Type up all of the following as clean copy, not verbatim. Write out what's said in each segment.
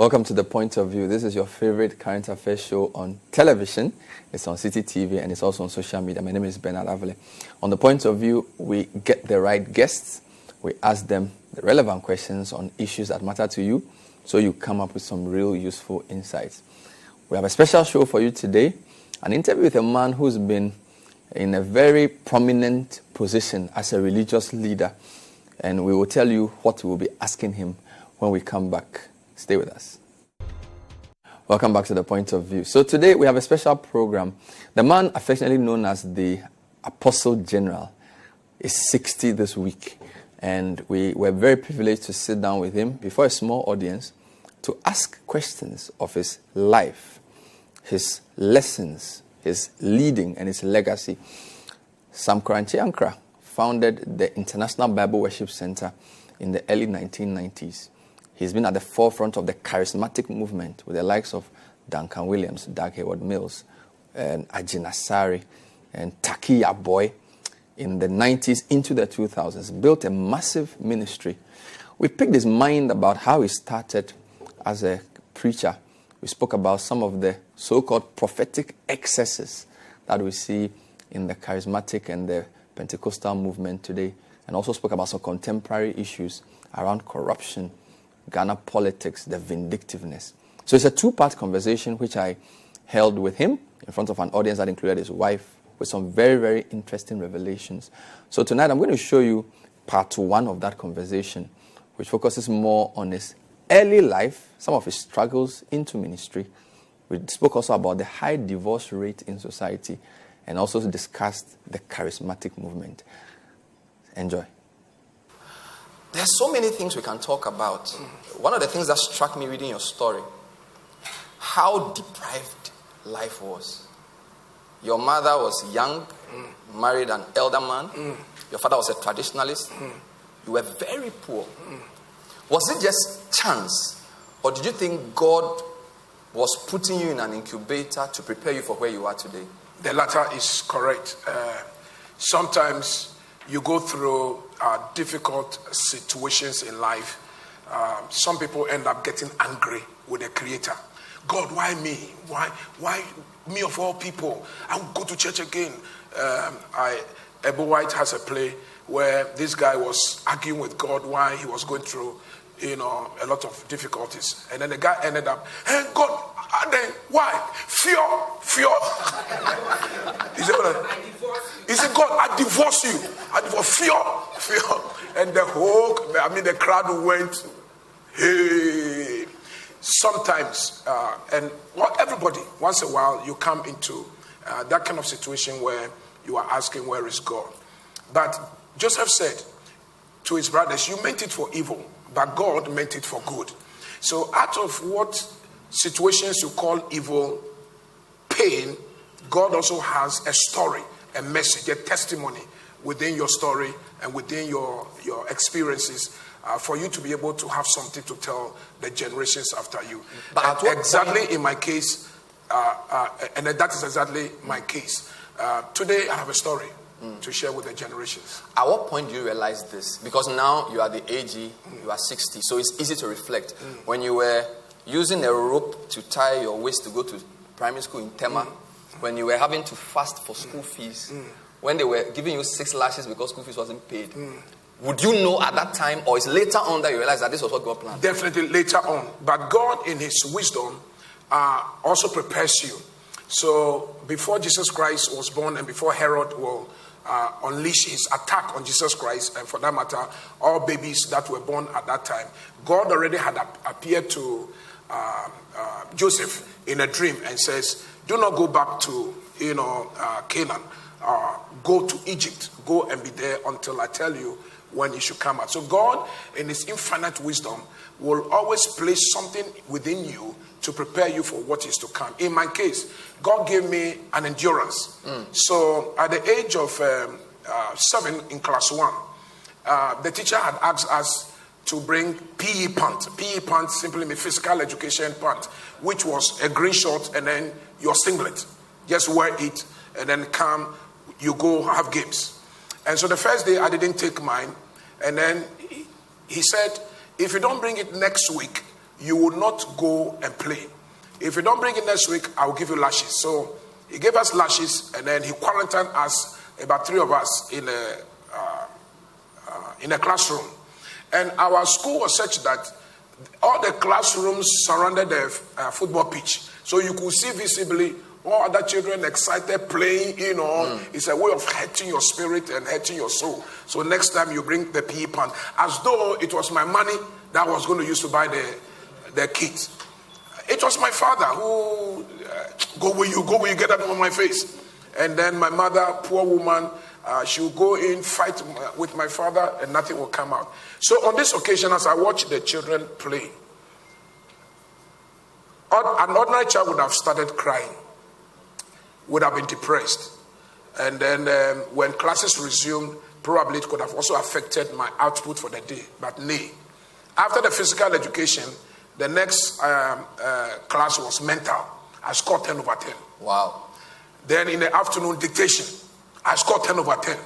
Welcome to The Point of View. This is your favorite current affairs show on television. It's on Citi TV and it's also on social media. My name is Avle. On The Point of View, we get the right guests. We ask them the relevant questions on issues that matter to you, so you come up with some real useful insights. We have a special show for you today, an interview with a man who's been in a very prominent position as a religious leader. And we will tell you what we will be asking him when we come back. Stay with us. Welcome back to The Point of View. So today we have a special program. The man affectionately known as the Apostle General is 60 this week. And we were very privileged to sit down with him before a small audience to ask questions of his life, his lessons, his leading, and his legacy. Korankye Ankrah founded the International Bible Worship Center in the early 1990s. He's been at the forefront of the Charismatic Movement with the likes of Duncan Williams, Doug Hayward Mills, and Ajina Sari, and Takiya Boy in the 90s into the 2000s. Built a massive ministry. We picked his mind about how he started as a preacher. We spoke about some of the so-called prophetic excesses that we see in the Charismatic and the Pentecostal movement today, and also spoke about some contemporary issues around corruption, Ghana politics, the vindictiveness. So it's a two-part conversation which I held with him in front of an audience that included his wife, with some very, very interesting revelations. So tonight I'm going to show you part one of that conversation, which focuses more on his early life, some of his struggles into ministry. We spoke also about the high divorce rate in society and also discussed the Charismatic movement. Enjoy. There's so many things we can talk about. One of the things that struck me reading your story, how deprived life was. Your mother was young, married an elder man. Your father was a traditionalist. You were very poor. Was it just chance? Or did you think God was putting you in an incubator to prepare you for where you are today? The latter is correct. Sometimes you go through difficult situations in life. Some people end up getting angry with the Creator. God, why me? Why me of all people? I will go to church again. Abel White has a play where this guy was arguing with God why he was going through, a lot of difficulties. And then the guy ended up, hey, God, then why? Fear. He said, God, I divorce you. I divorce fear. And the crowd went, hey. Sometimes, everybody, once in a while, you come into that kind of situation where you are asking, where is God? But Joseph said to his brothers, you meant it for evil, but God meant it for good. So out of what situations you call evil, pain, God also has a story, a message, a testimony within your story and within your experiences for you to be able to have something to tell the generations after you. But exactly in my case, and that is exactly my case. Today I have a story to share with the generations. At what point do you realize this? Because now you are the AG, you are 60, so it's easy to reflect. When you were using a rope to tie your waist to go to primary school in Tema, when you were having to fast for school fees, when they were giving you 6 lashes because school fees wasn't paid, would you know at that time, or is later on that you realize that this was what God planned? Definitely later on. But God in his wisdom also prepares you. So before Jesus Christ was born and before Herod will unleash his attack on Jesus Christ, and for that matter, all babies that were born at that time, God already had appeared to Joseph in a dream and says, do not go back to Canaan. Go to Egypt. Go and be there until I tell you when you should come out. So God, in his infinite wisdom, will always place something within you to prepare you for what is to come. In my case, God gave me an endurance. So at the age of 7 in class 1, the teacher had asked us to bring PE pant. PE pant simply means physical education pant, which was a green short and then your singlet. Just wear it and then come, you go have games. And so the first day I didn't take mine. And then he said, if you don't bring it next week, you will not go and play. If you don't bring it next week, I will give you lashes. So he gave us lashes, and then he quarantined us, about 3 of us, in a classroom. And our school was such that all the classrooms surrounded the football pitch. So you could see visibly all other children excited playing, It's a way of hurting your spirit and hurting your soul. So next time you bring the PE pan, as though it was my money that I was going to use to buy the kit. It was my father who, go where you, get that on my face. And then my mother, poor woman, she would go in, fight with my father, and nothing will come out. So on this occasion, as I watched the children play, an ordinary child would have started crying, would have been depressed. And then when classes resumed, probably it could have also affected my output for the day. But nay. After the physical education, the next class was mental. I scored 10 over 10. Wow. Then in the afternoon, dictation. I scored 10 over 10.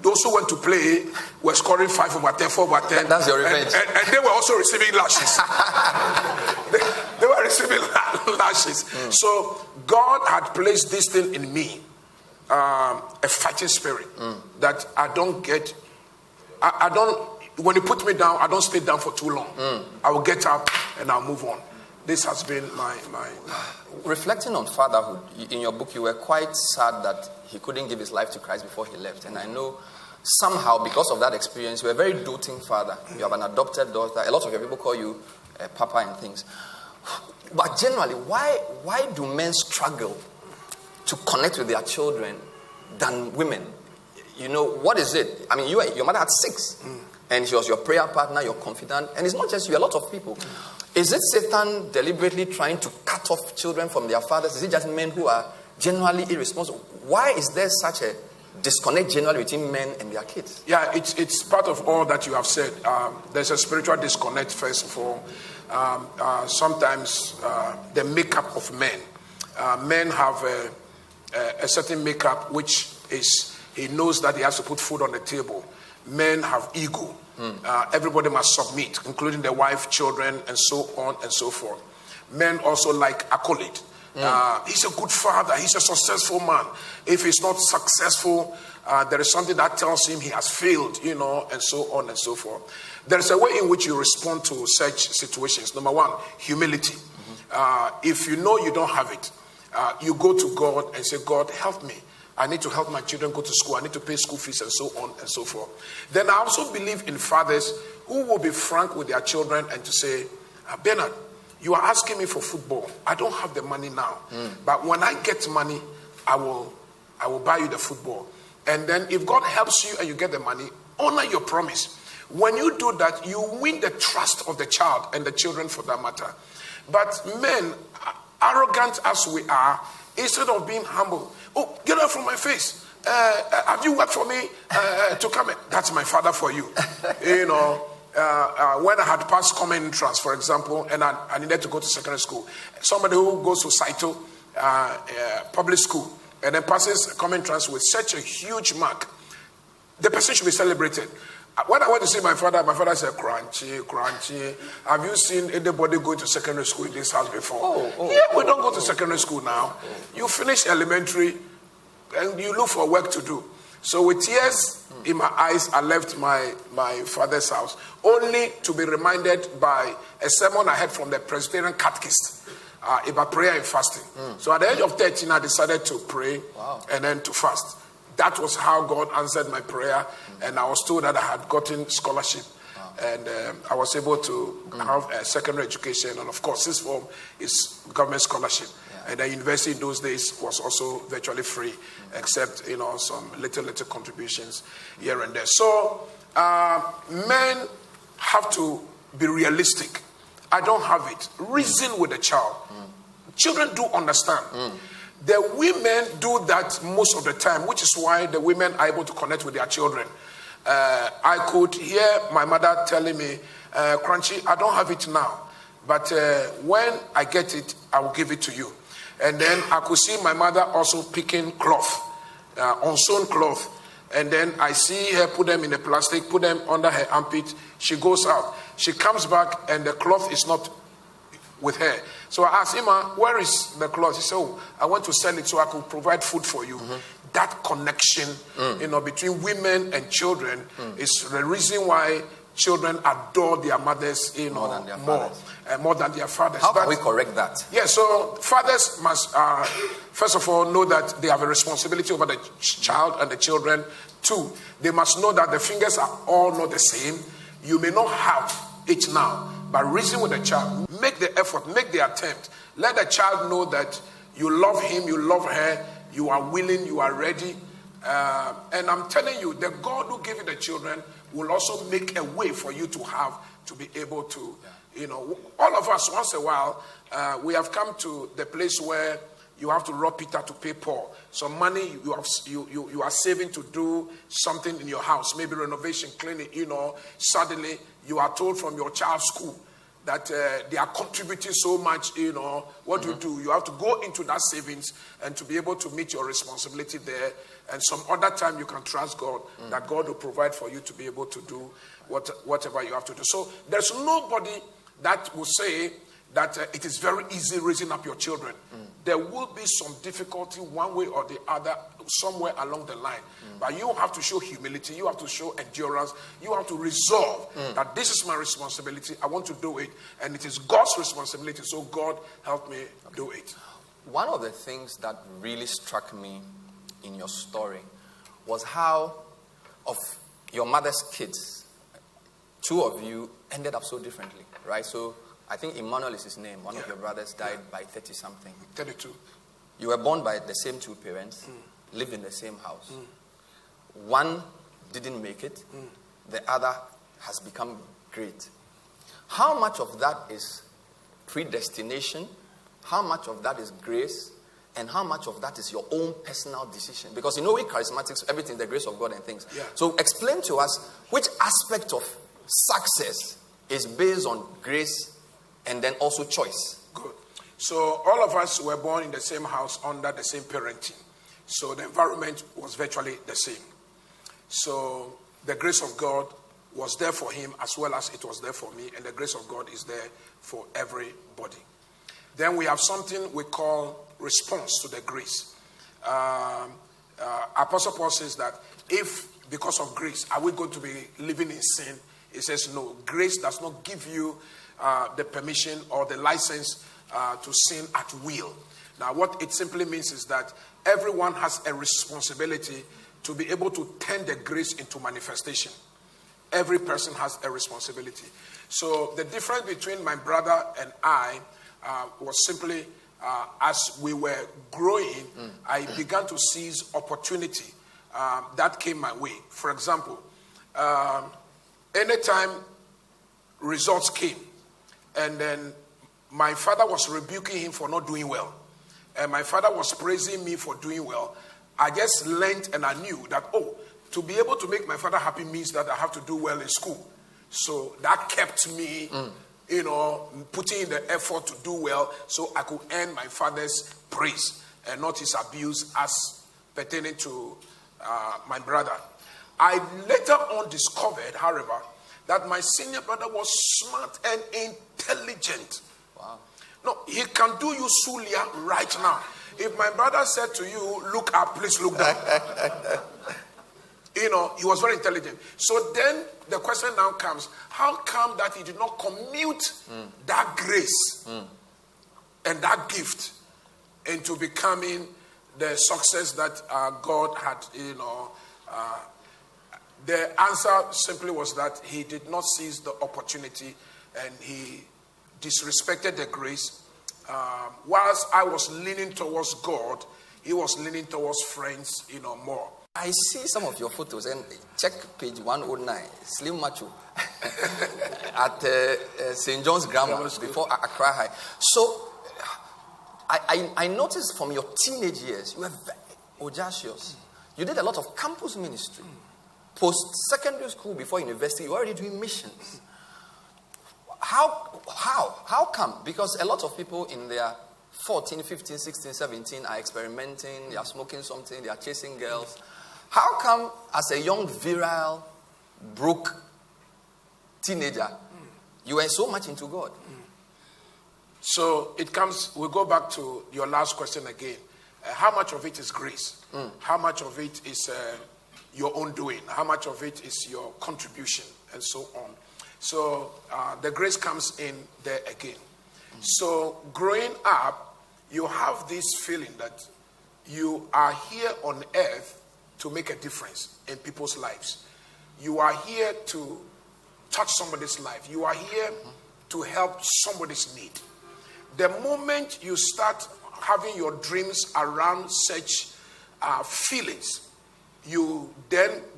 Those who went to play were scoring 5 over 10, 4 over 10. That's your revenge. And they were also receiving lashes. they were receiving lashes. So God had placed this thing in me, a fighting spirit that I don't get. I don't. When you put me down, I don't stay down for too long. I will get up and I'll move on. This has been my. Reflecting on fatherhood, in your book, you were quite sad that he couldn't give his life to Christ before he left. And I know somehow, because of that experience, you were a very doting father. You have an adopted daughter. A lot of your people call you Papa and things. But generally, why do men struggle to connect with their children than women? What is it? I mean, your mother had 6. And she was your prayer partner, your confidant. And it's not just you, a lot of people. Is it Satan deliberately trying to cut off children from their fathers? Is it just men who are generally irresponsible? Why is there such a disconnect generally between men and their kids? Yeah, it's part of all that you have said. There's a spiritual disconnect, first of all. Sometimes the makeup of men. Men have a certain makeup, which is, he knows that he has to put food on the table. Men have ego. Everybody must submit, including their wife, children, and so on and so forth. Men also like accolade. He's a good father. He's a successful man. If he's not successful, there is something that tells him he has failed, and so on and so forth. There is a way in which you respond to such situations. Number one, humility. If you know you don't have it, you go to God and say, God, help me. I need to help my children go to school. I need to pay school fees and so on and so forth. Then I also believe in fathers who will be frank with their children and to say, Bernard, you are asking me for football. I don't have the money now. But when I get money, I will buy you the football. And then if God helps you and you get the money, honor your promise. When you do that, you win the trust of the child and the children for that matter. But men, arrogant as we are, instead of being humble, oh, get out from my face. Have you worked for me to come in? That's my father for you. When I had passed common entrance, for example, and I needed to go to secondary school, somebody who goes to Saito public school and then passes common entrance with such a huge mark, the person should be celebrated. When I went to see my father said, Korankye, have you seen anybody going to secondary school in this house before? We don't go to secondary school now. You finish elementary and you look for work to do. So with tears in my eyes, I left my father's house, only to be reminded by a sermon I heard from the Presbyterian catechist about prayer and fasting. So at the age of 13, I decided to pray and then to fast. That was how God answered my prayer, and I was told that I had gotten scholarship, and I was able to have a secondary education, and of course, this form is government scholarship, and the university in those days was also virtually free, except some little contributions here and there. So men have to be realistic. I don't have it. Reason with the child. Children do understand. The women do that most of the time, which is why the women are able to connect with their children. I could hear my mother telling me, Crunchy, I don't have it now, but when I get it, I will give it to you. And then I could see my mother also picking cloth, unsewn cloth. And then I see her put them in a plastic, put them under her armpit. She goes out. She comes back and the cloth is not with her. So I asked him, where is the cloth? He said, oh, I want to sell it so I could provide food for you. That connection, between women and children is the reason why children adore their mothers, more than their fathers. How can we correct that? Yeah, so fathers must, first of all, know that they have a responsibility over the child and the children. 2, they must know that the fingers are all not the same. You may not have it now, but reason with the child. Make the effort, make the attempt. Let the child know that you love him, you love her, you are willing, you are ready. And I'm telling you, the God who gave you the children will also make a way for you to be able to, all of us, once in a while, we have come to the place where you have to rob Peter to pay Paul. Some money you are saving to do something in your house, maybe renovation, cleaning, suddenly you are told from your child's school that they are contributing so much, what you do, you have to go into that savings and to be able to meet your responsibility there. And some other time you can trust God that God will provide for you to be able to do whatever you have to do. So there's nobody that will say that it is very easy raising up your children. There will be some difficulty one way or the other somewhere along the line. But you have to show humility. You have to show endurance. You have to resolve that this is my responsibility. I want to do it. And it is God's responsibility. So God help me do it. One of the things that really struck me in your story was how of your mother's kids, 2 of you ended up so differently, right? So I think Emmanuel is his name. One of your brothers died by 30-something. 32. You were born by the same 2 parents, lived in the same house. One didn't make it. The other has become great. How much of that is predestination? How much of that is grace? And how much of that is your own personal decision? Because we charismatics, everything, the grace of God and things. Yeah. So explain to us which aspect of success is based on grace and then also choice. Good. So all of us were born in the same house under the same parenting. So the environment was virtually the same. So the grace of God was there for him as well as it was there for me. And the grace of God is there for everybody. Then we have something we call response to the grace. Apostle Paul says that if because of grace are we going to be living in sin? He says no. Grace does not give you the permission or the license to sin at will. Now what it simply means is that everyone has a responsibility to be able to turn the grace into manifestation. Every person has a responsibility. So the difference between my brother and I was simply as we were growing, I began to seize opportunity that came my way. For example, anytime results came, and then my father was rebuking him for not doing well, and my father was praising me for doing well, I just learned and I knew that, to be able to make my father happy means that I have to do well in school. So that kept me, putting in the effort to do well so I could earn my father's praise and not his abuse as pertaining to my brother. I later on discovered, however, that my senior brother was smart and intelligent. Wow. No, he can do you Sulia right now. If my brother said to you, look up, please look down. He was very intelligent. So then the question now comes, how come that he did not commute that grace and that gift into becoming the success that God had, the answer simply was that he did not seize the opportunity and he disrespected the grace. Whilst I was leaning towards God, he was leaning towards friends, more. I see some of your photos and check page 109, Slim Macho at St. John's Grammar before Accra High. So I noticed from your teenage years, you were very audacious. You did a lot of campus ministry. Post-secondary school, before university, you were already doing missions. How come? Because a lot of people in their 14, 15, 16, 17 are experimenting, they are smoking something, they are chasing girls. How come as a young, virile, broke teenager, you were so much into God? So it comes, we'll go back to your last question again. How much of it is grace? How much of it is your own doing? How much of it is your contribution? And so on. So the grace comes in there again. So growing up, you have this feeling that you are here on earth to make a difference in people's lives. You are here to touch somebody's life. You are here to help somebody's need. The moment you start having your dreams around such feelings,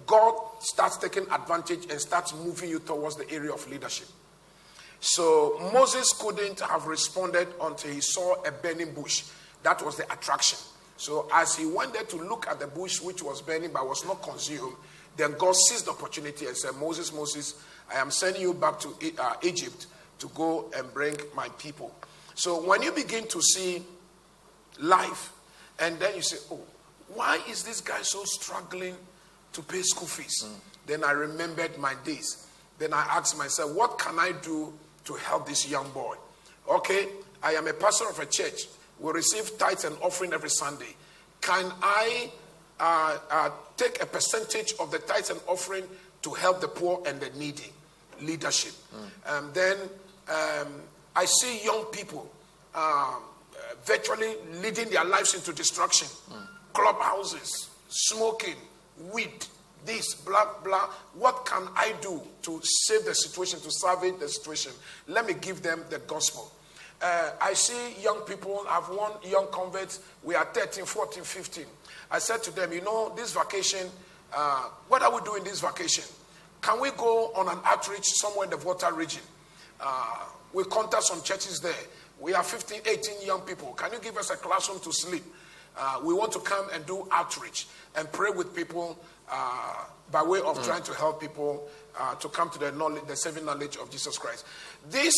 God starts taking advantage and starts moving you towards the area of leadership. So Moses couldn't have responded until he saw a burning bush. That was the attraction. So as he went there to look at the bush which was burning but was not consumed, then God seized the opportunity and said, Moses, I am sending you back to Egypt to go and bring my people. So when you begin to see life, and then you say, oh, why is this guy so struggling to pay school fees? Then I remembered my days. Then I asked myself, what can I do to help this young boy? Okay, I am a pastor of a church. We receive tithes and offering every Sunday. Can I take a percentage of the tithes and offering to help the poor and the needy? Leadership. Then I see young people virtually leading their lives into destruction. Clubhouses, smoking, weed, this, blah, blah. What can I do to save the situation, to salvage the situation? Let me give them the gospel. I see young people, I've one young converts, we are 13, 14, 15. I said to them, this vacation, what are we doing this vacation? Can we go on an outreach somewhere in the Volta region? We contact some churches there. We have 15, 18 young people. Can you give us a classroom to sleep? We want to come and do outreach and pray with people by way of trying to help people to come to the saving knowledge of Jesus Christ. This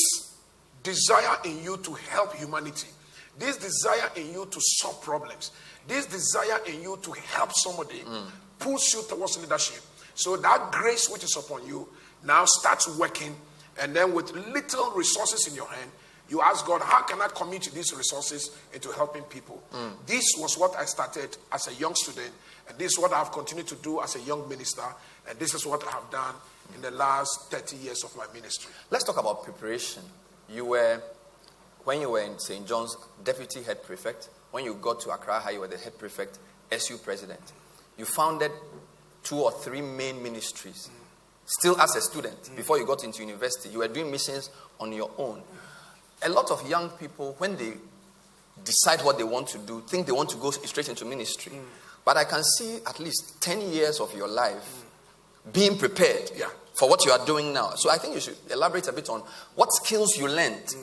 desire in you to help humanity, this desire in you to solve problems, this desire in you to help somebody pulls you towards leadership. So that grace which is upon you now starts working, and then with little resources in your hand, you ask God, how can I commit these resources into helping people? This was what I started as a young student, and this is what I have continued to do as a young minister, and this is what I have done in the last 30 years of my ministry. Let's talk about preparation. When you were in St. John's, deputy head prefect. When you got to Accra High, you were the head prefect, SU president. You founded 2 or 3 main ministries. Still as a student, before you got into university, you were doing missions on your own. A lot of young people, when they decide what they want to do, think they want to go straight into ministry. But I can see at least 10 years of your life being prepared for what you are doing now. So I think you should elaborate a bit on what skills you learned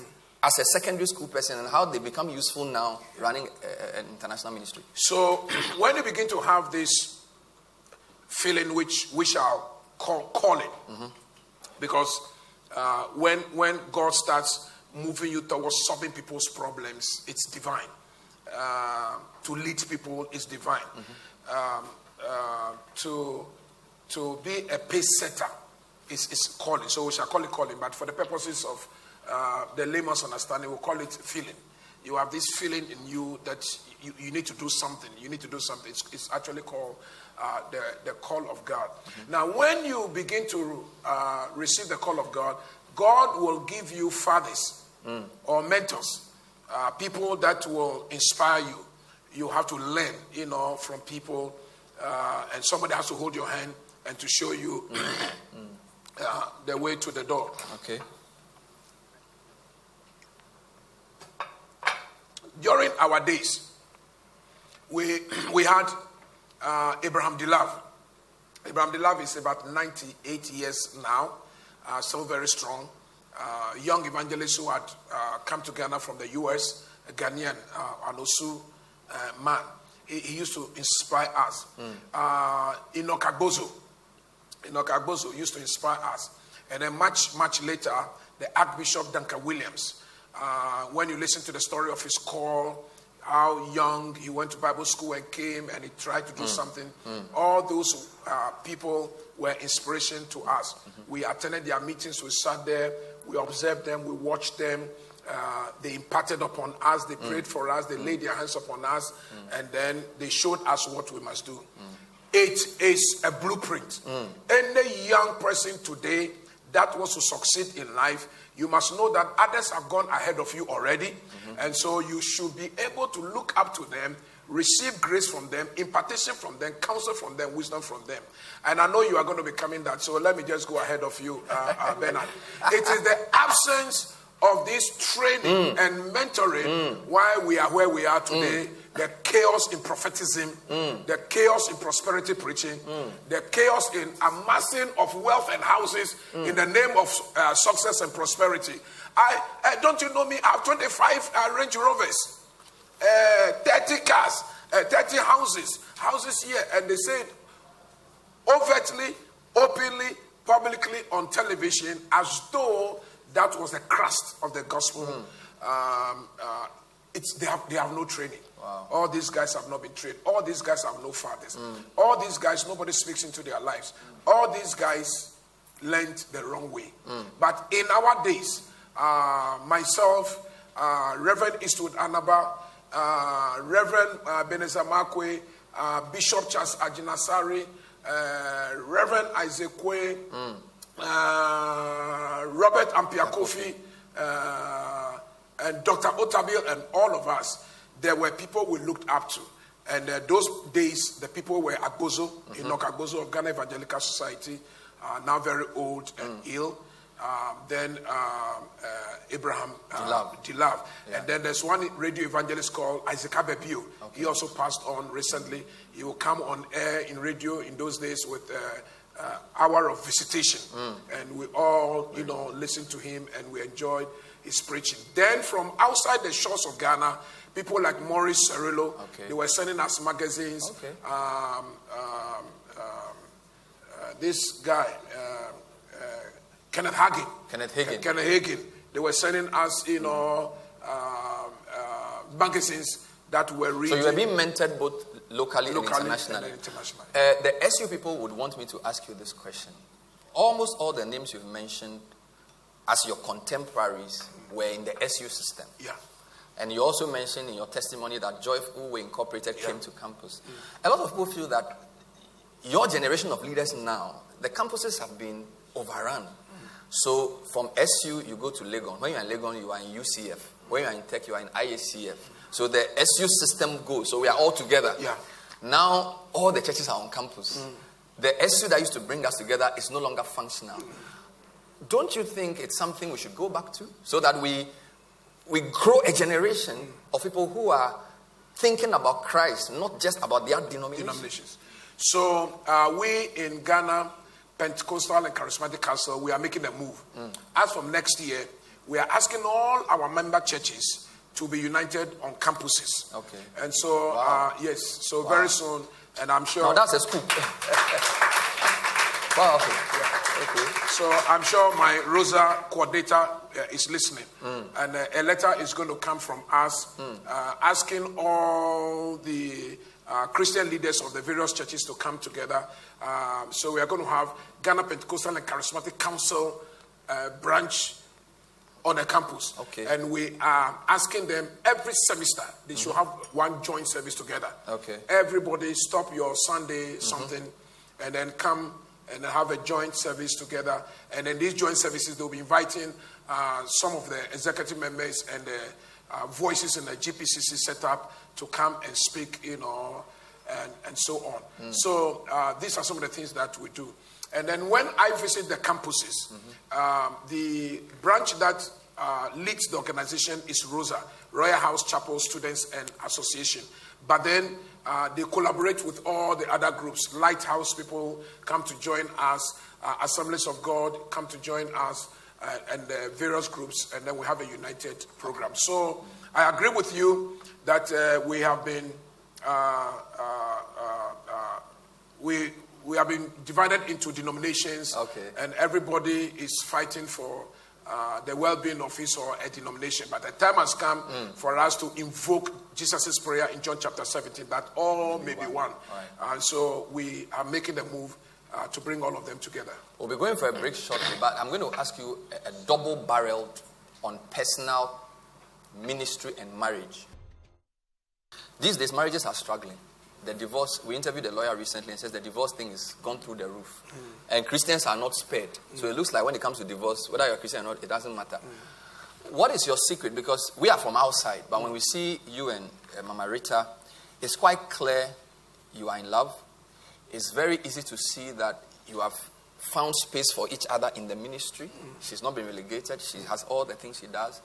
as a secondary school person and how they become useful now running an international ministry. So when you begin to have this feeling which we shall call it, because when God starts moving you towards solving people's problems, it's divine. To lead people is divine. To be a pace setter is calling. So we shall call it calling, but for the purposes of the layman's understanding, we'll call it feeling. You have this feeling in you that you need to do something. You need to do something. It's actually called the call of God. Now, when you begin to receive the call of God, God will give you fathers or mentors, people that will inspire you. You have to learn, from people, and somebody has to hold your hand and to show you the way to the door. Okay. During our days, we had Abraham Dilave. Abraham Dilave is about 98 years now, still very strong. Young evangelist who had come to Ghana from the U.S., a Ghanaian, an Osu man. He used to inspire us. Enoch Agbozo used to inspire us. And then much, much later, the Archbishop Duncan Williams. When you listen to the story of his call, how young he went to Bible school and came and he tried to do something. All those people were inspiration to us. We attended their meetings, we sat there, we observed them, we watched them, they imparted upon us, they prayed for us, they laid their hands upon us, and then they showed us what we must do. It is a blueprint. Any young person today that wants to succeed in life, you must know that others have gone ahead of you already, and so you should be able to look up to them, receive grace from them, impartation from them, counsel from them, wisdom from them. And I know you are going to be coming that, so let me just go ahead of you, Bernard. It is the absence of this training and mentoring why we are where we are today. The chaos in prophetism, the chaos in prosperity preaching, the chaos in amassing of wealth and houses in the name of success and prosperity. Don't you know me? I have 25 Range Rovers, 30 cars, 30 houses here, and they said overtly, openly, publicly on television, as though that was the crust of the gospel. They have no training. Wow. All these guys have not been trained. All these guys have no fathers. All these guys, nobody speaks into their lives. All these guys learned the wrong way. But in our days, myself, Reverend Eastwood Anaba, Reverend Beneza Makwe, Bishop Charles Ajinasari, Reverend Isaac Kwe, Robert Ampiakofi, and Dr. Otabil, and all of us, there were people we looked up to. And those days, the people were Agbozo, Enoch Agbozo of Ghana Evangelical Society, now very old and ill. Then Abraham Dilave. Yeah. And then there's one radio evangelist called Isaac Abepio. Okay. He also passed on recently. He will come on air in radio in those days with Hour of Visitation. And we all, listened to him and we enjoyed his preaching. Then from outside the shores of Ghana, people like Maurice Cirillo, they were sending us magazines. This guy, Kenneth Hagin. They were sending us, magazines that were reading. So you were being mentored both locally and internationally. The SU people would want me to ask you this question. Almost all the names you've mentioned as your contemporaries were in the SU system. Yeah. And you also mentioned in your testimony that Joy Uwe Incorporated came to campus. A lot of people feel that your generation of leaders now, the campuses have been overrun. So from SU, you go to Legon. When you're in Legon, you are in UCF. When you're in Tech, you are in IACF. So the SU system goes. So we are all together. Yeah. Now, all the churches are on campus. The SU that used to bring us together is no longer functional. Don't you think it's something we should go back to? So that we grow a generation of people who are thinking about Christ, not just about their denominations. So we in Ghana, Pentecostal and Charismatic Council, we are making a move. As from next year, we are asking all our member churches to be united on campuses. Okay. And so, very soon, and I'm sure... Now that's a scoop. Wow, okay. So I'm sure my Rosa coordinator is listening. And a letter is going to come from us asking all the Christian leaders of the various churches to come together. So we are going to have Ghana Pentecostal and Charismatic Council branch on a campus. Okay. And we are asking them every semester, they should have one joint service together. Okay. Everybody stop your Sunday something and then come and have a joint service together. And in these joint services, they'll be inviting some of the executive members and the voices in the GPCC setup to come and speak, and so on. So these are some of the things that we do. And then when I visit the campuses, the branch that leads the organization is ROSA, Royal House Chapel Students and Association. But then they collaborate with all the other groups. Lighthouse people come to join us. Assemblies of God come to join us, and various groups. And then we have a united program. So I agree with you that we have been we have been divided into denominations, and everybody is fighting for the well-being of his or a denomination. But the time has come for us to invoke Jesus' prayer in John chapter 17, that all may be one. And so we are making the move to bring all of them together. We'll be going for a break shortly, but I'm going to ask you a double-barreled on personal ministry and marriage. These days, marriages are struggling. The divorce, we interviewed a lawyer recently and says the divorce thing is gone through the roof. And Christians are not spared. So it looks like when it comes to divorce, whether you're a Christian or not, it doesn't matter. What is your secret? Because we are from outside, but when we see you and Mama Rita, it's quite clear you are in love. It's very easy to see that you have found space for each other in the ministry. She's not been relegated. She has all the things she does.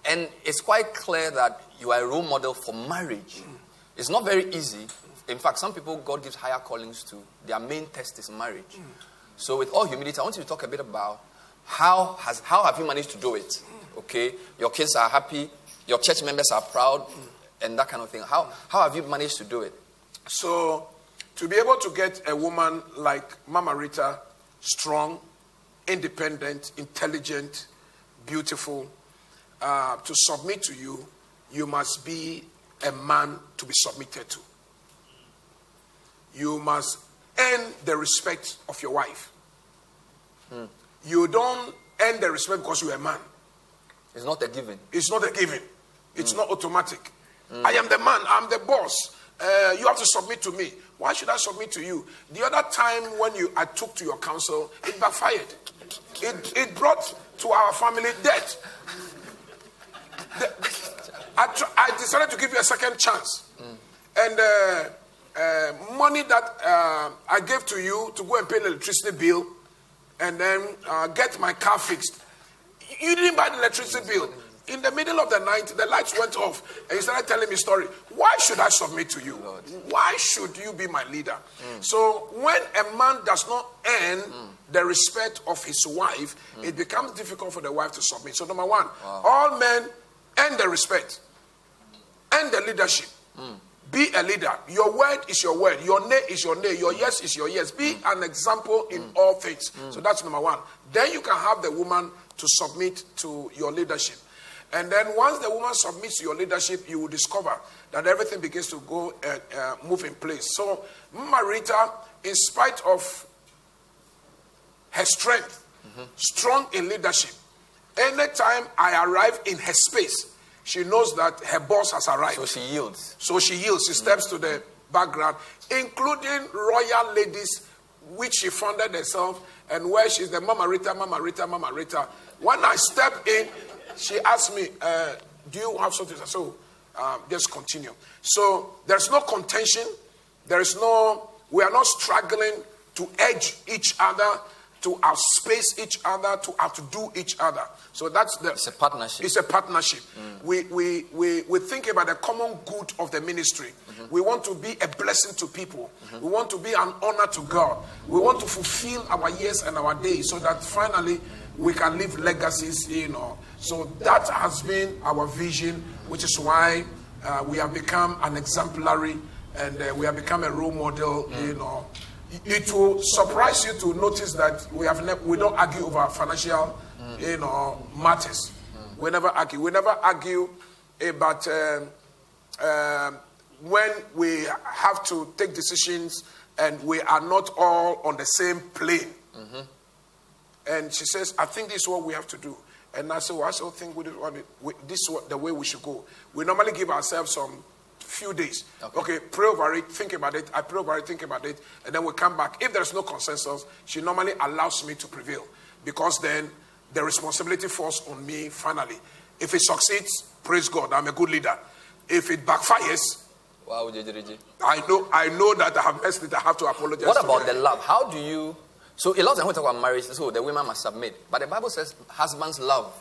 And it's quite clear that you are a role model for marriage. It's not very easy. In fact, some people God gives higher callings to. Their main test is marriage. So with all humility, I want you to talk a bit about how have you managed to do it? Okay, your kids are happy, your church members are proud, and that kind of thing. How have you managed to do it? So, to be able to get a woman like Mama Rita, strong, independent, intelligent, beautiful, to submit to you, you must be a man to be submitted to. You must earn the respect of your wife. You don't earn the respect because you're a man. It's not a given. It's not a given. It's not automatic. I am the man. I'm the boss. You have to submit to me. Why should I submit to you? The other time when I took to your counsel, it backfired. It brought to our family death. I decided to give you a second chance. And money that I gave to you to go and pay the electricity bill and then get my car fixed. You didn't buy the electricity bill. In the middle of the night, the lights went off and you started telling me a story. Why should I submit to you? Why should you be my leader? So when a man does not earn the respect of his wife, it becomes difficult for the wife to submit. So number one, all men earn the respect, earn the leadership. Be a leader. Your word is your word. Your nay is your nay. Your yes is your yes. Be an example in all things. So that's number one. Then you can have the woman to submit to your leadership. And then once the woman submits to your leadership, you will discover that everything begins to go move in place. So Marita, in spite of her strength, strong in leadership, anytime I arrive in her space, she knows that her boss has arrived. So she yields. She steps to the background, including royal ladies, which she founded herself, and where she's the Mama Rita. When I step in, she asked me, do you have something? So just continue. So there's no contention. We are not struggling to edge each other, to outspace each other, to outdo each other. So it's a partnership. It's a partnership. We think about the common good of the ministry. We want to be a blessing to people. We want to be an honor to God. We want to fulfill our years and our days so that finally we can leave legacies, So that has been our vision, which is why we have become an exemplary and we have become a role model, It will surprise you to notice that we don't argue over financial, matters. We never argue. We never argue about when we have to take decisions and we are not all on the same plane. And she says, I think this is what we have to do. And I said, well, I still think this is the way we should go. We normally give ourselves some few days. Okay, pray over it, think about it. I pray over it, think about it. And then we come back. If there's no consensus, she normally allows me to prevail. Because then the responsibility falls on me finally. If it succeeds, praise God, I'm a good leader. If it backfires, wow, I know that I have messed it. I have to apologize. What about the love? How do you... So a lot of times when we talk about marriage, so the women must submit. But the Bible says husbands love.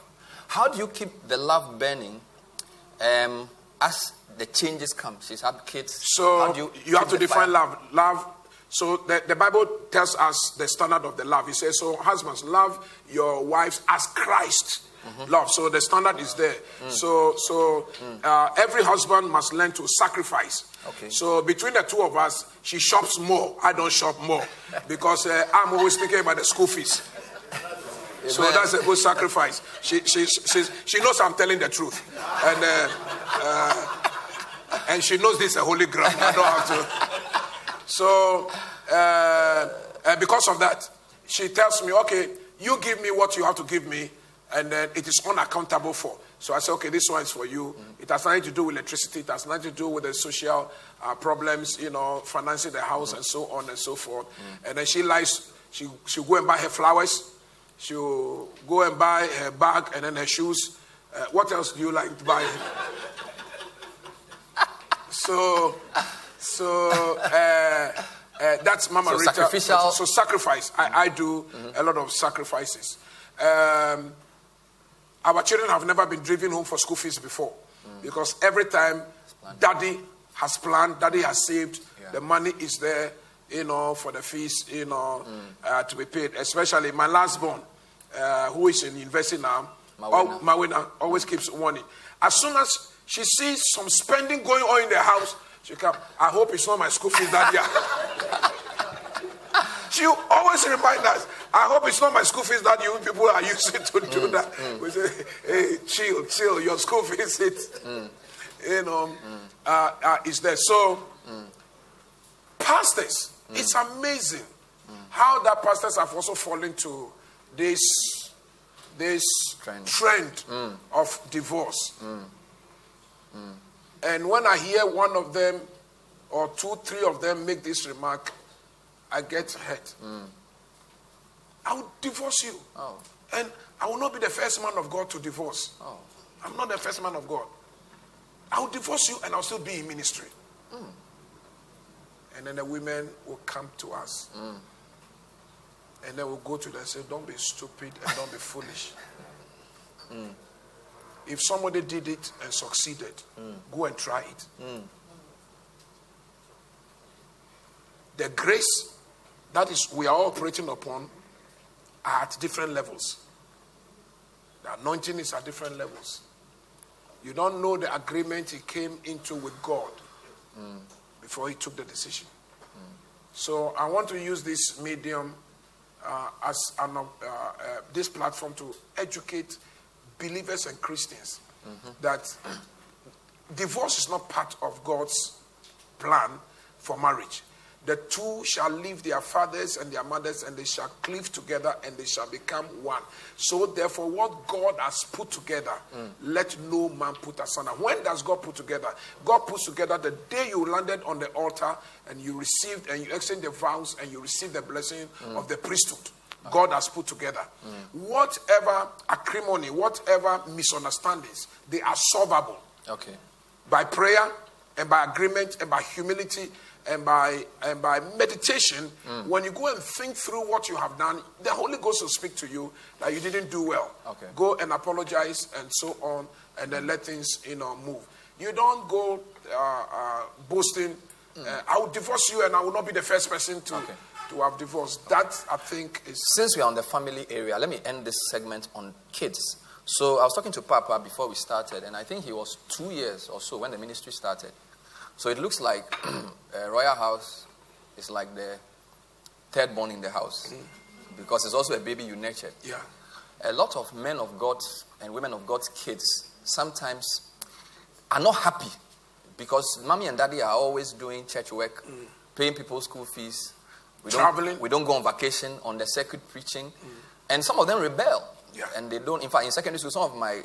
How do you keep the love burning as the changes come? She's had kids. So you have to define love. Love. So the Bible tells us the standard of the love. It says, so husbands, love your wives as Christ love. So the standard is there. So every husband must learn to sacrifice. Okay. So between the two of us, she shops more. I don't shop more because I'm always thinking about the school fees. Amen. So that's a good sacrifice. She knows I'm telling the truth, and she knows this is a holy ground. I don't have to. So because of that, she tells me, okay, you give me what you have to give me, and then it is unaccountable for. So I said, okay, this one is for you. It has nothing to do with electricity. It has nothing to do with the social problems, financing the house and so on and so forth. And then she'll go and buy her flowers. She'll go and buy her bag and then her shoes. What else do you like to buy? So that's Mama Rita. Sacrificial. So sacrifice. I do a lot of sacrifices. Our children have never been driven home for school fees before, because every time daddy has planned, daddy has saved, the money is there, for the fees, to be paid. Especially my last born, who is in university now, Mawina always keeps warning. As soon as she sees some spending going on in the house, she comes, I hope it's not my school fees that year. She always reminds us, I hope it's not my school fees that you people are using to do that. We say, hey, chill, your school fees, is there. So, pastors, it's amazing how that pastors have also fallen to this trend of divorce. And when I hear one of them, or 2, 3 of them make this remark, I get hurt. I will divorce you. Oh. And I will not be the first man of God to divorce. Oh. I'm not the first man of God. I will divorce you and I'll still be in ministry. And then the women will come to us. And then we'll go to them and say, don't be stupid and don't be foolish. If somebody did it and succeeded, go and try it. The grace that is we are all operating upon are at different levels. The anointing is at different levels. You don't know the agreement he came into with God before he took the decision. So I want to use this medium as this platform to educate believers and Christians that divorce is not part of God's plan for marriage. The two shall leave their fathers and their mothers, and they shall cleave together, and they shall become one. So therefore, what God has put together, let no man put asunder. When does God put together? God puts together the day you landed on the altar, and you received, and you exchanged the vows, and you received the blessing of the priesthood. God has put together. Whatever acrimony, whatever misunderstandings, they are solvable. Okay. By prayer, and by agreement, and by humility, and by meditation. When you go and think through what you have done, the Holy Ghost will speak to you that you didn't do well. Okay. Go and apologize and so on, and then let things move. You don't go boasting. I will divorce you, and I will not be the first person to have divorced. That, I think, is... Since we are on the family area, let me end this segment on kids. So I was talking to Papa before we started, and I think he was 2 years or so when the ministry started. So it looks like a royal house is like the third born in the house, because it's also a baby you nurtured. Yeah. A lot of men of God and women of God's kids sometimes are not happy because mommy and daddy are always doing church work, paying people's school fees. Traveling. We don't go on vacation, on the circuit preaching. And some of them rebel. Yeah. And they don't. In fact, in secondary school, some of my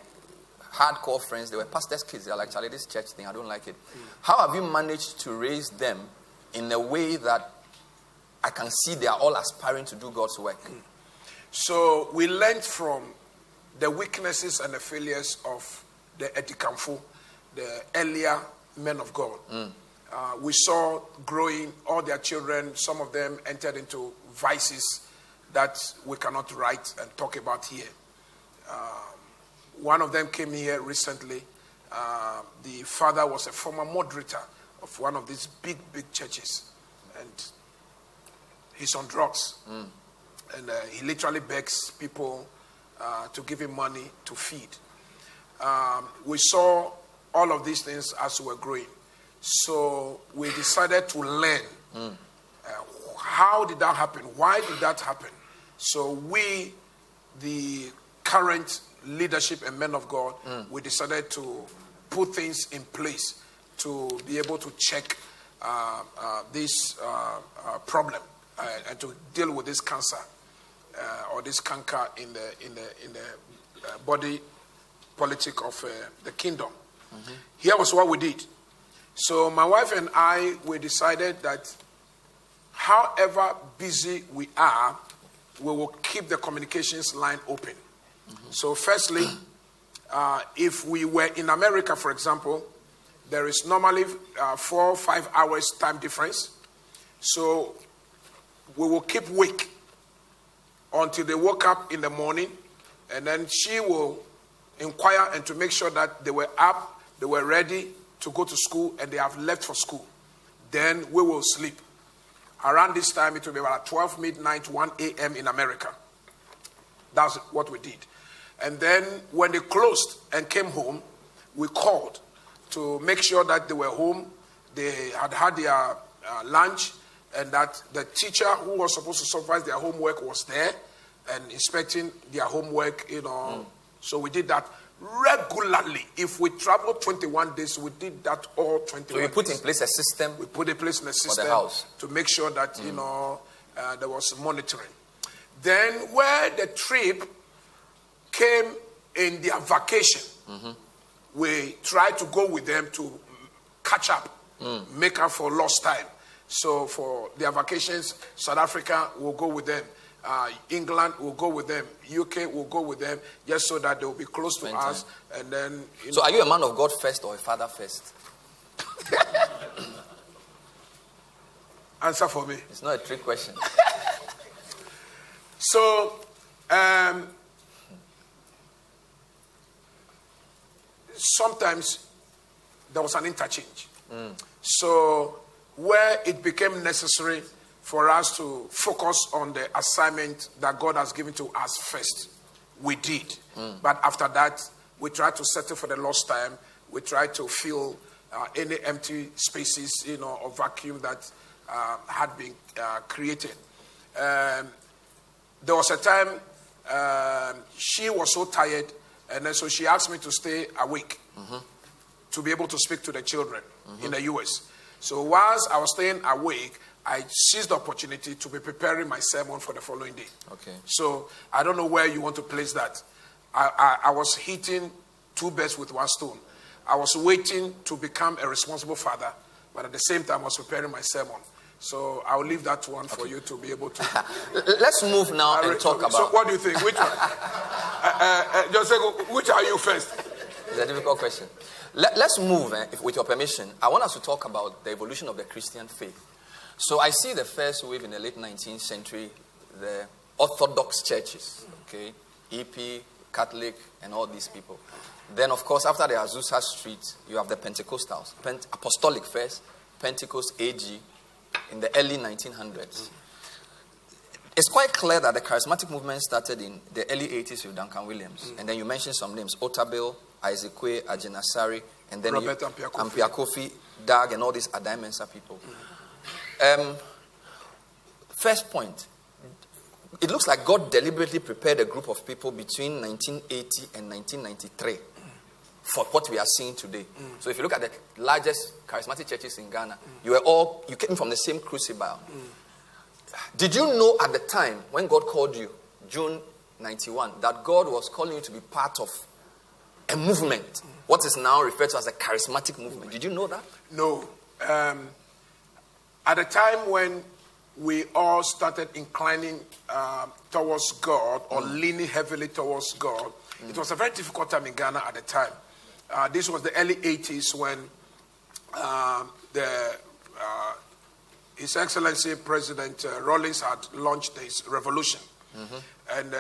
hardcore friends, they were pastors' kids. They're like, Charlie, this church thing, I don't like it. How have you managed to raise them in a way that I can see they are all aspiring to do God's work? So we learned from the weaknesses and the failures of the Edikamfo, the earlier men of God. We saw growing all their children, some of them entered into vices that we cannot write and talk about here. One of them came here recently. The father was a former moderator of one of these big churches. And he's on drugs. And he literally begs people to give him money to feed. We saw all of these things as we were growing. So we decided to learn. How did that happen? Why did that happen? So we, the current leadership and men of God, we decided to put things in place to be able to check this problem and to deal with this cancer or this canker in the body politic of the kingdom. Here was what we did. So my wife and I, we decided that however busy we are, we will keep the communications line open. So firstly, if we were in America, for example, there is normally 4 or 5 hours time difference. So we will keep wake until they woke up in the morning, and then she will inquire and to make sure that they were up, they were ready to go to school, and they have left for school. Then we will sleep. Around this time, it will be about 12 midnight, 1 a.m. in America. That's what we did. And then when they closed and came home, we called to make sure that they were home, they had had their lunch, and that the teacher who was supposed to supervise their homework was there and inspecting their homework, So we did that regularly. If we traveled 21 days, we did that all 21 days. So you put in place a system. We put in place a system for the house to make sure that, there was monitoring. Then where the trip came in their vacation, we tried to go with them to catch up, make up for lost time. So for their vacations, South Africa will go with them. England will go with them. UK will go with them, just so that they will be close to us. And then. So, are you a man of God first or a father first? Answer for me. It's not a trick question. So, sometimes there was an interchange. So, where it became necessary for us to focus on the assignment that God has given to us first, we did. But after that, we tried to settle for the lost time. We tried to fill any empty spaces, or vacuum that had been created. There was a time she was so tired, and then so she asked me to stay awake to be able to speak to the children in the U.S. So whilst I was staying awake, I seized the opportunity to be preparing my sermon for the following day. Okay. So I don't know where you want to place that. I was hitting 2 birds with 1 stone. I was waiting to become a responsible father, but at the same time I was preparing my sermon. So I'll leave that one for you to be able to. Let's move now and talk about. So what do you think? Which one? Just say, which are you first? It's a difficult question. Let's move, with your permission. I want us to talk about the evolution of the Christian faith. So I see the first wave in the late 19th century, the Orthodox churches, okay, EP, Catholic, and all these people. Then, of course, after the Azusa Street, you have the Pentecostals, Apostolic first, Pentecost AG, in the early 1900s. It's quite clear that the Charismatic Movement started in the early 80s with Duncan Williams. And then you mentioned some names, Otabil, Isaac Kwe, Ajenasari, and then Robert Ampiakofi, Dag, and all these Adai Mensa people. First point, it looks like God deliberately prepared a group of people between 1980 and 1993 for what we are seeing today. So if you look at the largest charismatic churches in Ghana, you came from the same crucible. Did you know at the time when God called you, June 91, that God was calling you to be part of a movement, what is now referred to as a charismatic movement? Did you know that? No. At the time when we all started inclining towards God, or leaning heavily towards God, it was a very difficult time in Ghana at the time. This was the early 80s when His Excellency President Rawlings had launched his revolution. And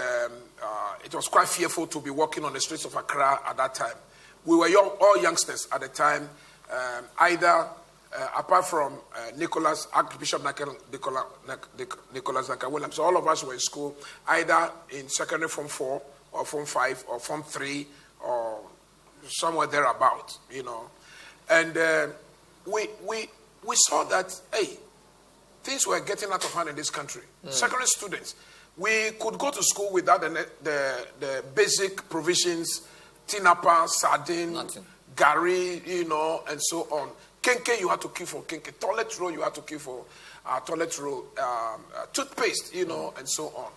it was quite fearful to be walking on the streets of Accra at that time. We were all youngsters at the time, either apart from Archbishop Nicholas Williams, all of us were in school, either in secondary Form 4 or Form 5 or Form 3 or somewhere thereabout, And we saw that, things were getting out of hand in this country. Secondary students, we could go to school without the basic provisions, tinapa, sardine, gari, and so on. Kenke, you had to keep for kenke. Toilet roll, you had to keep for toilet roll. Toothpaste, and so on.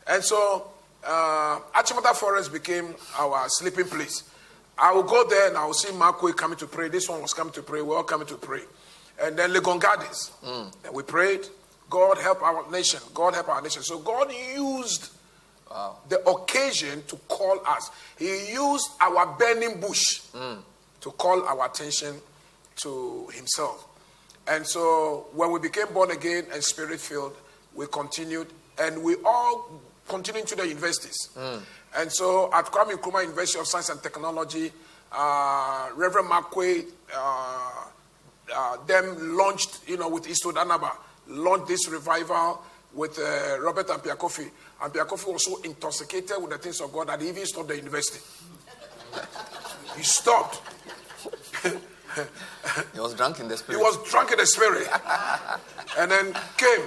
And so, Achimota Forest became our sleeping place. I will go there and I will see Markwe coming to pray. This one was coming to pray. We're all coming to pray. And then Legon Gardens. And we prayed, God help our nation. God help our nation. So God used the occasion to call us. He used our burning bush to call our attention to himself. And so when we became born again and spirit-filled, we continued. And we all continued to the universities. And so at Kwame Nkrumah University of Science and Technology, Reverend Markwe, them launched, with Eastwood Anaba, launched this revival with Robert Ampiakofi. Ampiakofi was so intoxicated with the things of God that he even stopped the university. He stopped. He was drunk in the spirit. He was drunk in the spirit. And then came.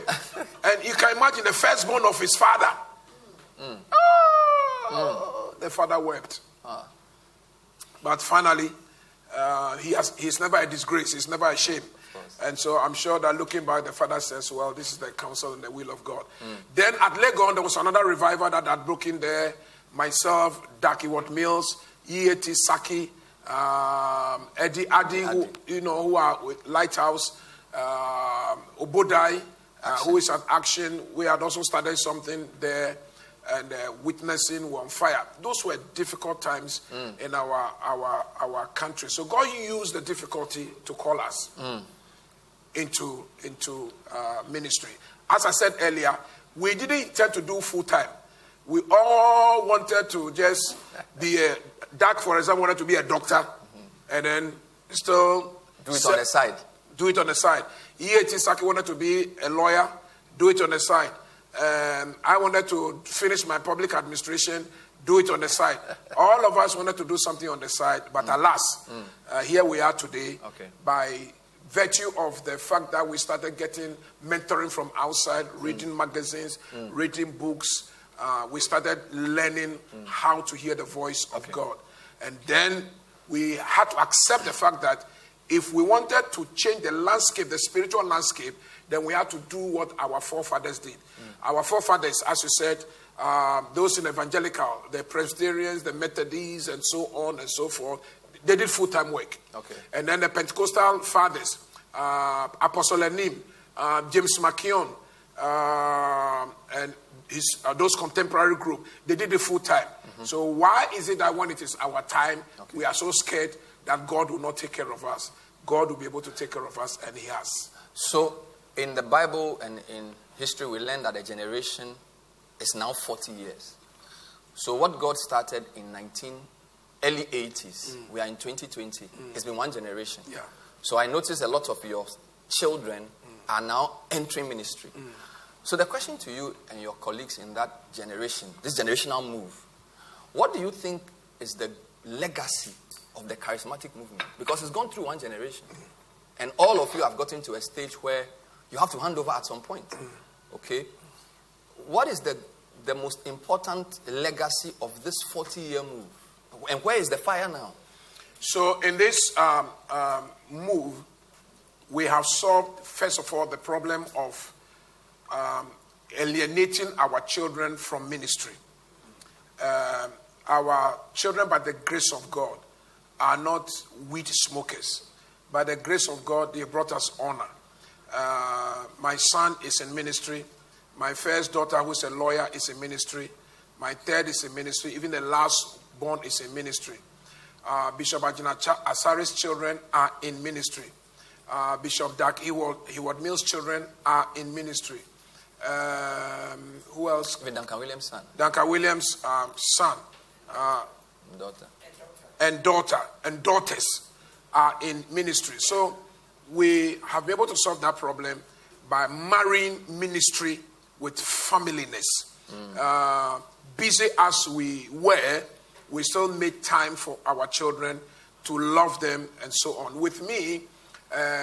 And you can imagine the firstborn of his father. The father wept. But finally, he's never a disgrace. He's never a shame. And so I'm sure that looking back, the father says, well, this is the counsel and the will of God. Then at Legon, there was another revival that had broken there. Myself, Daki Watt Mills, E.A.T. Saki, Eddie Addy, who are with Lighthouse, Obodai, who is at Action. We had also started something there, and witnessing were on fire. Those were difficult times in our country. So God used the difficulty to call us into ministry. As I said earlier, we didn't intend to do full time. We all wanted to just be a Dak, for example, wanted to be a doctor, and then still do it on the side. Do it on the side. E.A.T. Saki wanted to be a lawyer, do it on the side. I wanted to finish my public administration, do it on the side. All of us wanted to do something on the side, but alas, here we are today by virtue of the fact that we started getting mentoring from outside, reading magazines, reading books. We started learning how to hear the voice of God. And then we had to accept the fact that if we wanted to change the landscape, the spiritual landscape, then we had to do what our forefathers did. Our forefathers, as you said, those in evangelical, the Presbyterians, the Methodists, and so on and so forth, they did full-time work. And then the Pentecostal fathers, Apostle Enim, James McKeown, and those contemporary group, they did it full-time. So why is it that when it is our time, we are so scared that God will not take care of us? God will be able to take care of us, and he has. So in the Bible and in history, we learn that a generation is now 40 years. So what God started in early 80s, we are in 2020. It's been one generation. So I noticed a lot of your children are now entering ministry. So the question to you and your colleagues in that generation, this generational move, what do you think is the legacy of the charismatic movement? Because it's gone through one generation. And all of you have gotten to a stage where you have to hand over at some point. Okay? What is the most important legacy of this 40-year move? And where is the fire now? So in this move, we have solved, first of all, the problem of alienating our children from ministry. Our children, by the grace of God, are not weed smokers. By the grace of God, they brought us honor. My son is in ministry. My first daughter, who's a lawyer, is in ministry. My third is in ministry. Even the last born is in ministry. Bishop Ajina Asari's children are in ministry. Bishop Dak Heward Mills' children are in ministry. Who else? Even Duncan Williams' son. Duncan Williams' son. Daughter. And daughters are in ministry. So we have been able to solve that problem by marrying ministry with familyness. Busy as we were, we still made time for our children to love them and so on. With me,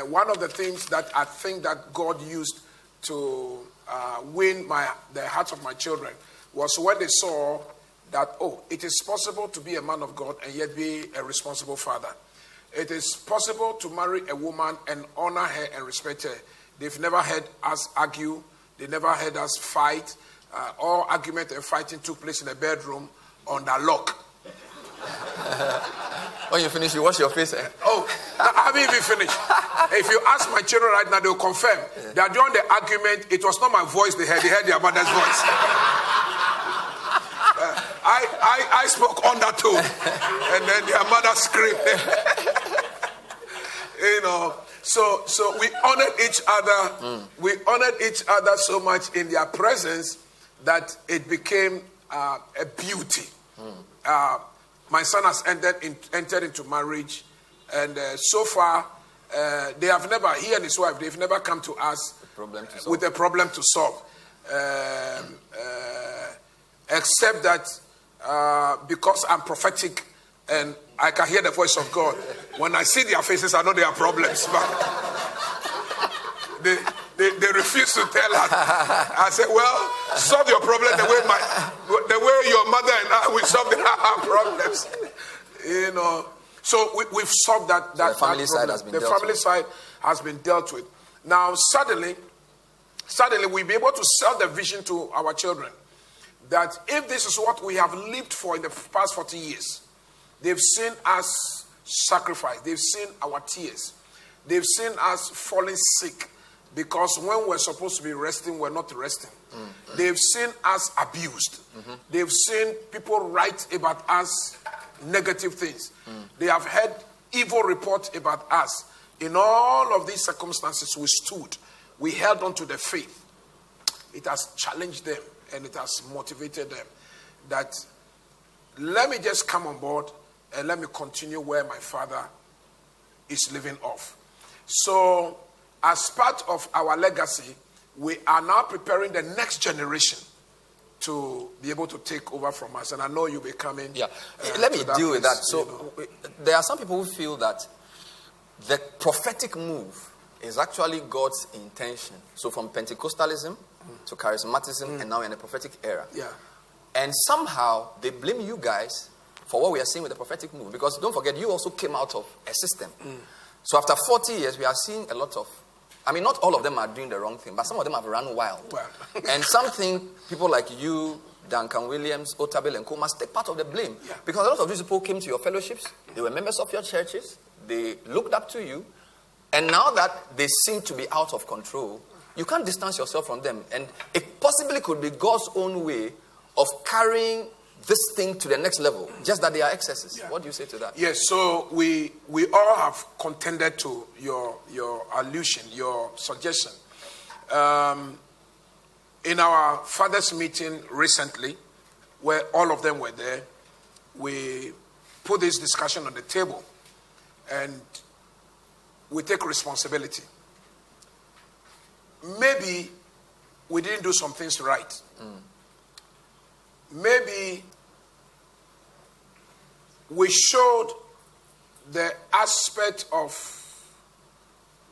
one of the things that I think that God used to win the hearts of my children was when they saw that, it is possible to be a man of God and yet be a responsible father. It is possible to marry a woman and honor her and respect her. They've never heard us argue. They never heard us fight. All argument and fighting took place in a bedroom under lock. When you finish, you wash your face. Oh, I haven't even finished. If you ask my children right now, they'll confirm that during the argument, it was not my voice they heard their mother's voice. I spoke on that too. And then their mother screamed. So we honored each other. We honored each other so much in their presence that it became a beauty. My son has entered into marriage, and so far they have never, he and his wife, they've never come to us with a problem to solve. Except that because I'm prophetic and I can hear the voice of God, when I see their faces, I know there are problems. But they refuse to tell us. I said, well, solve your problem the way your mother and I will solve our problems. So we've solved that. So the family side has been dealt with. The family side has been dealt with. Now, suddenly we'll be able to sell the vision to our children that if this is what we have lived for in the past 40 years, they've seen us sacrifice. They've seen our tears. They've seen us falling sick because when we're supposed to be resting, we're not resting. They've seen us abused. They've seen people write about us negative things. They have heard evil reports about us. In all of these circumstances, we stood. We held on to the faith. It has challenged them and it has motivated them that let me just come on board and let me continue where my father is living off. So as part of our legacy, we are now preparing the next generation to be able to take over from us. And I know you'll be coming. Yeah. Let me deal with that. So there are some people who feel that the prophetic move is actually God's intention. So from Pentecostalism to charismatism, and now in the prophetic era. Yeah. And somehow they blame you guys for what we are seeing with the prophetic move. Because don't forget, you also came out of a system. So after 40 years, we are seeing a lot of, I mean, not all of them are doing the wrong thing, but some of them have run wild. And something people like you, Duncan Williams, Otabil, and Co must take part of the blame. Yeah. Because a lot of these people came to your fellowships, they were members of your churches, they looked up to you, and now that they seem to be out of control, you can't distance yourself from them. And it possibly could be God's own way of carrying this thing to the next level, just that they are excesses. Yeah. What do you say to that? Yes, so we all have contended to your allusion, your suggestion. In our fathers' meeting recently, where all of them were there, we put this discussion on the table and we take responsibility. Maybe we didn't do some things right. Maybe we showed the aspect of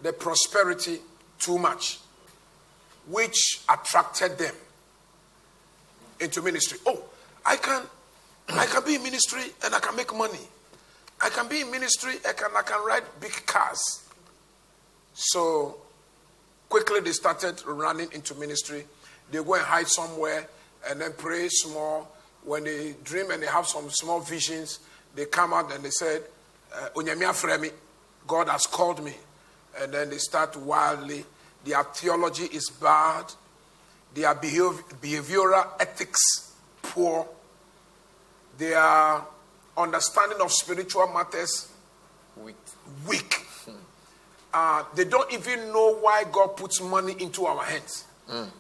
the prosperity too much, which attracted them into ministry. Oh, I can be in ministry and I can make money. I can be in ministry, I can ride big cars. So quickly they started running into ministry. They go and hide somewhere and then pray small. When they dream and they have some small visions, they come out and they said, Onyamia fremi, God has called me. And then they start wildly. Their theology is bad. Their behavioral ethics poor. Their understanding of spiritual matters weak. They don't even know why God puts money into our hands.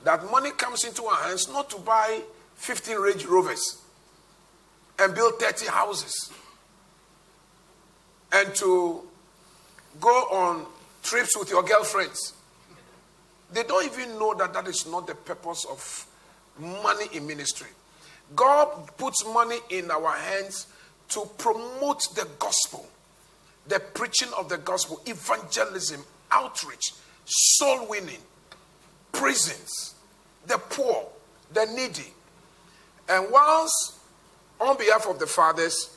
That money comes into our hands not to buy 15 Range Rovers and build 30 houses and to go on trips with your girlfriends. They don't even know that that is not the purpose of money in ministry. God puts money in our hands to promote the gospel, the preaching of the gospel, evangelism, outreach, soul winning, prisons, the poor, the needy. And whilst on behalf of the fathers,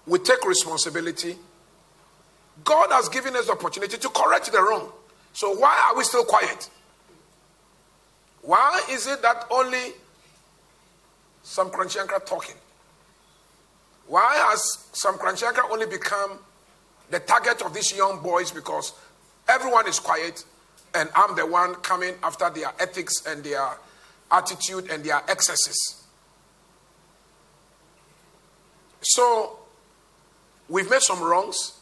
we take responsibility, God has given us the opportunity to correct the wrong. So why are we still quiet? Why is it that only some Korankye Ankrah talking? Why has some Korankye Ankrah only become the target of these young boys? Because everyone is quiet, and I'm the one coming after their ethics and their attitude and their excesses. So, we've made some wrongs.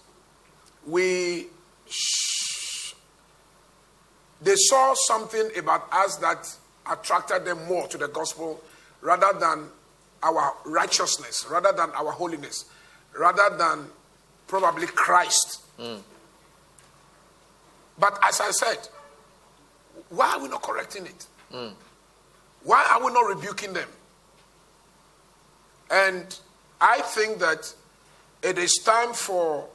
They saw something about us that attracted them more to the gospel rather than our righteousness, rather than our holiness, rather than probably Christ. But as I said, why are we not correcting it? Why are we not rebuking them? And I think that it is time for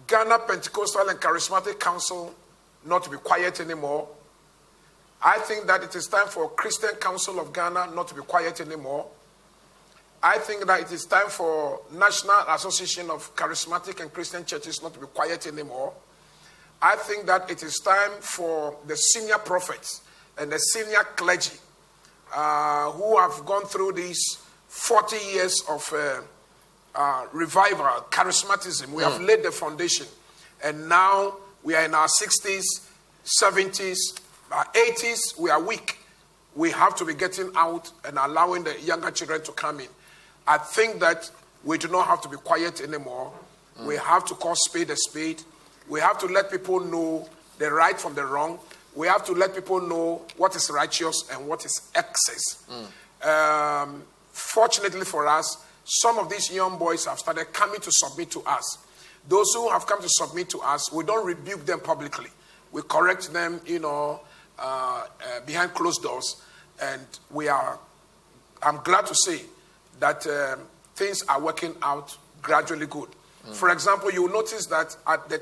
Ghana Pentecostal and Charismatic Council not to be quiet anymore. I think that it is time for Christian Council of Ghana not to be quiet anymore. I think that it is time for National Association of Charismatic and Christian Churches not to be quiet anymore. I think that it is time for the senior prophets and the senior clergy who have gone through these 40 years of revival, charismatism. We have laid the foundation. And now we are in our 60s, 70s, our 80s. We are weak. We have to be getting out and allowing the younger children to come in. I think that we do not have to be quiet anymore. We have to call spade a spade. We have to let people know the right from the wrong. We have to let people know what is righteous and what is excess. Fortunately for us, some of these young boys have started coming to submit to us. Those who have come to submit to us, we don't rebuke them publicly. We correct them, behind closed doors. And I'm glad to say that things are working out gradually good. For example, you will notice that at the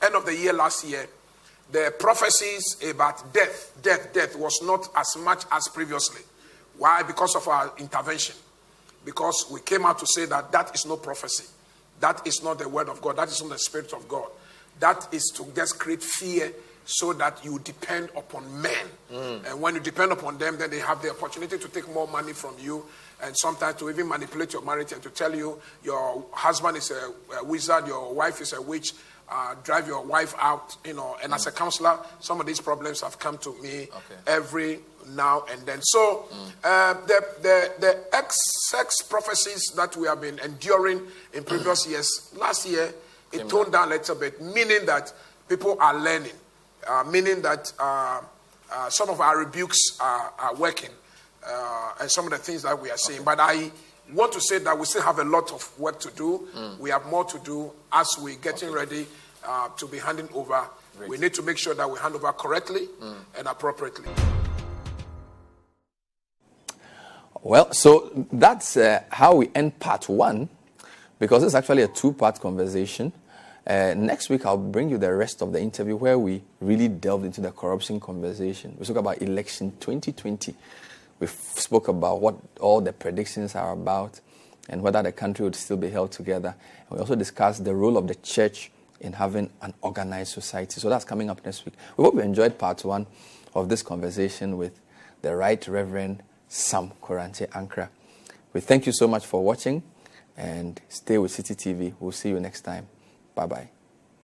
end of the year last year, the prophecies about death was not as much as previously. Why? Because of our intervention. Because we came out to say that is no prophecy. That is not the word of God. That is not the Spirit of God. That is to just create fear so that you depend upon men. And when you depend upon them, then they have the opportunity to take more money from you and sometimes to even manipulate your marriage and to tell you your husband is a wizard, your wife is a witch, drive your wife out, And as a counselor, some of these problems have come to me every now and then. So the sex prophecies that we have been enduring in previous years, last year, it toned down a little bit, meaning that people are learning, meaning that some of our rebukes are working, and some of the things that we are saying. But I want to say that we still have a lot of work to do. We have more to do as we're getting ready to be handing over. Great. We need to make sure that we hand over correctly and appropriately. Well, so that's how we end part one, because it's actually a two-part conversation. Next week, I'll bring you the rest of the interview where we really delved into the corruption conversation. We spoke about election 2020. We spoke about what all the predictions are about and whether the country would still be held together. And we also discussed the role of the church in having an organized society. So that's coming up next week. We hope you enjoyed part one of this conversation with the Right Reverend Sam Korankye Ankrah. We thank you so much for watching and stay with Citi TV. We'll see you next time. Bye-bye.